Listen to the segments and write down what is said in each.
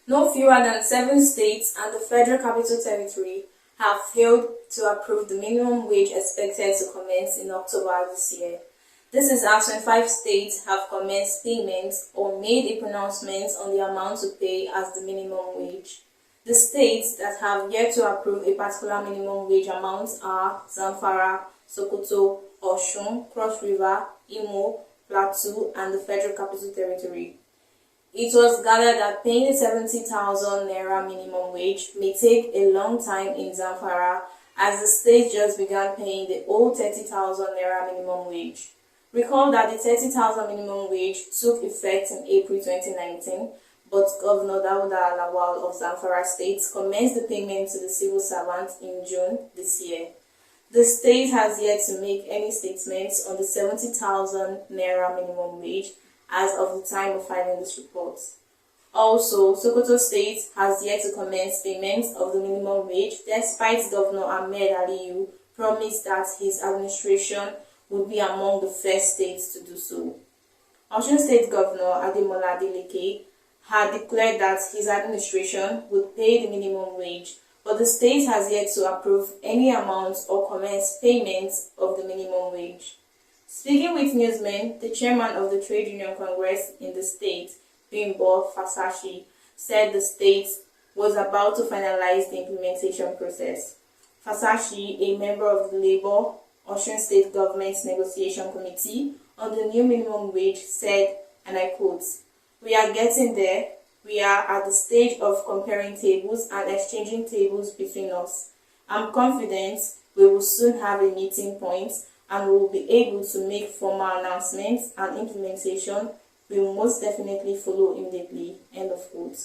No fewer than 7 states and the Federal Capital Territory have failed to approve the minimum wage expected to commence in October this year. This is as 25 states have commenced payments or made a pronouncement on the amount to pay as the minimum wage. The states that have yet to approve a particular minimum wage amount are Zamfara, Sokoto, Osun, Cross River, Imo, Plateau, and the Federal Capital Territory. It was gathered that paying the 70,000 naira minimum wage may take a long time in Zamfara as the state just began paying the old 30,000 naira minimum wage. Recall that the 30,000 minimum wage took effect in April 2019, but Governor Dauda Lawal of Zamfara State commenced the payment to the civil servants in June this year. The state has yet to make any statements on the 70,000 naira minimum wage as of the time of filing this report. Also, Sokoto State has yet to commence payment of the minimum wage despite Governor Ahmed Aliyu promised that his administration would be among the first states to do so. Osun State Governor Ademola Adeleke had declared that his administration would pay the minimum wage, but the state has yet to approve any amount or commence payments of the minimum wage. Speaking with newsmen, the chairman of the Trade Union Congress in the state, Bimbo Fasashi, said the state was about to finalize the implementation process. Fasashi, a member of the Labour Osun State Government Negotiation Committee on the new minimum wage, said, and I quote, "We are getting there. We are at the stage of comparing tables and exchanging tables between us. I'm confident we will soon have a meeting point and we will be able to make formal announcements, and implementation will most definitely follow immediately." End of quote.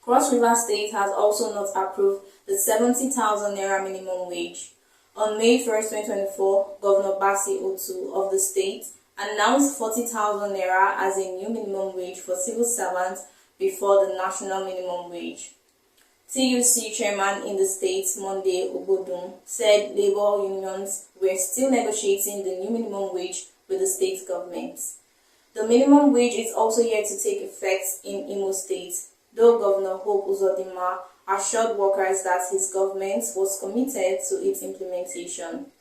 Cross River State has also not approved the 70,000 naira minimum wage. On May 1st, 2024, Governor Basi Otu of the state announced 40,000 naira as a new minimum wage for civil servants before the national minimum wage. TUC chairman in the state, Monday Obodun, said labor unions were still negotiating the new minimum wage with the state government. The minimum wage is also yet to take effect in Imo State, though Governor Hope Uzodinma assured workers that his government was committed to its implementation.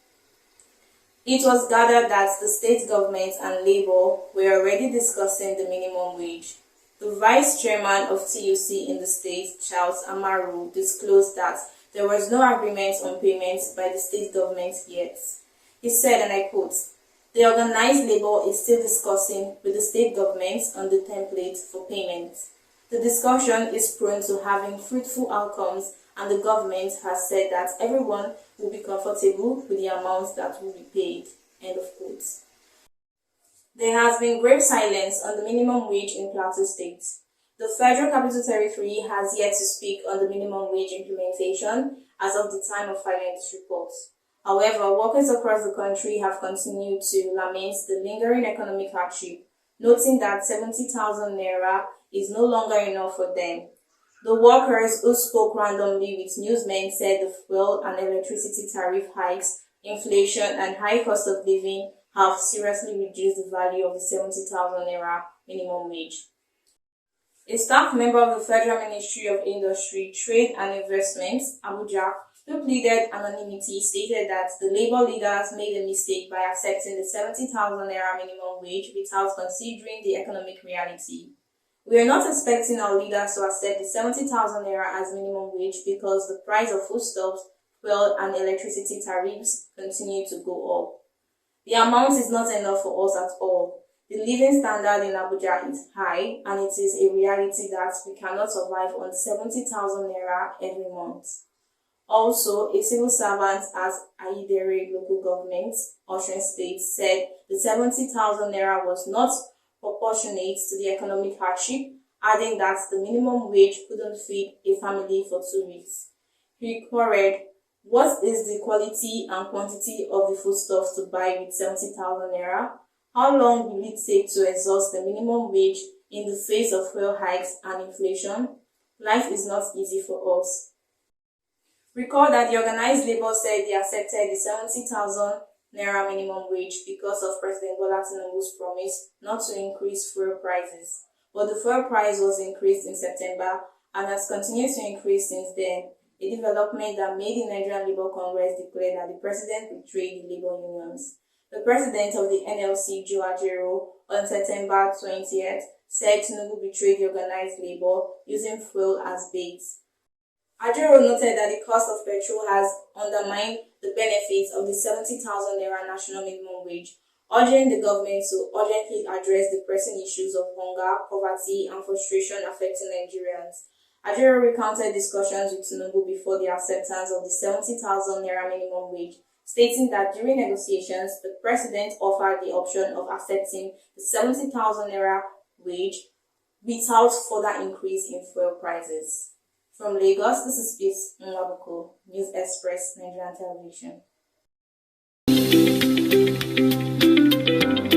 It was gathered that the state government and Labour were already discussing the minimum wage. The vice chairman of TUC in the state, Charles Amaru, disclosed that there was no agreement on payments by the state government yet. He said, and I quote, "The organized labor is still discussing with the state government on the template for payment. The discussion is prone to having fruitful outcomes, and the government has said that everyone will be comfortable with the amounts that will be paid." End of quote. There has been grave silence on the minimum wage in Plateau State. The Federal Capital Territory has yet to speak on the minimum wage implementation as of the time of filing this report. However, workers across the country have continued to lament the lingering economic hardship, noting that 70,000 naira is no longer enough for them. The workers who spoke randomly with newsmen said the fuel and electricity tariff hikes, inflation, and high cost of living have seriously reduced the value of the 70,000 naira minimum wage. A staff member of the Federal Ministry of Industry, Trade and Investment, Abuja, who pleaded anonymity, stated that the labor leaders made a mistake by accepting the 70,000 naira minimum wage without considering the economic reality. "We are not expecting our leaders to accept the 70,000 naira as minimum wage because the price of foodstuffs, fuel, and electricity tariffs continue to go up. The amount is not enough for us at all. The living standard in Abuja is high, and it is a reality that we cannot survive on 70,000 naira every month." Also, a civil servant at Ayidere local government, Osun State, said the 70,000 naira was not proportionate to the economic hardship, adding that the minimum wage couldn't feed a family for 2 weeks. He queried, "What is the quality and quantity of the foodstuffs to buy with 70,000 naira? How long will it take to exhaust the minimum wage in the face of fuel hikes and inflation? Life is not easy for us." Recall that the organized labor said they accepted the 70,000 naira minimum wage because of President Bola Tinubu's promise not to increase fuel prices. but the fuel price was increased in September and has continued to increase since then, a development that made the Nigerian Labour Congress declare that the president betrayed the labor unions. The president of the NLC, Joe Ajero, on September 20th, said Tinubu betrayed the organized labor using fuel as bait. Ajero noted that the cost of petrol has undermined the benefits of the 70,000 naira national minimum wage, urging the government to urgently address the pressing issues of hunger, poverty, and frustration affecting Nigerians. Ajero recounted discussions with Tinubu before the acceptance of the 70,000 naira minimum wage, stating that during negotiations, the president offered the option of accepting the 70,000 naira wage without further increase in fuel prices. From Lagos, this is Peace Nwabuko, News Express, Nigerian Television.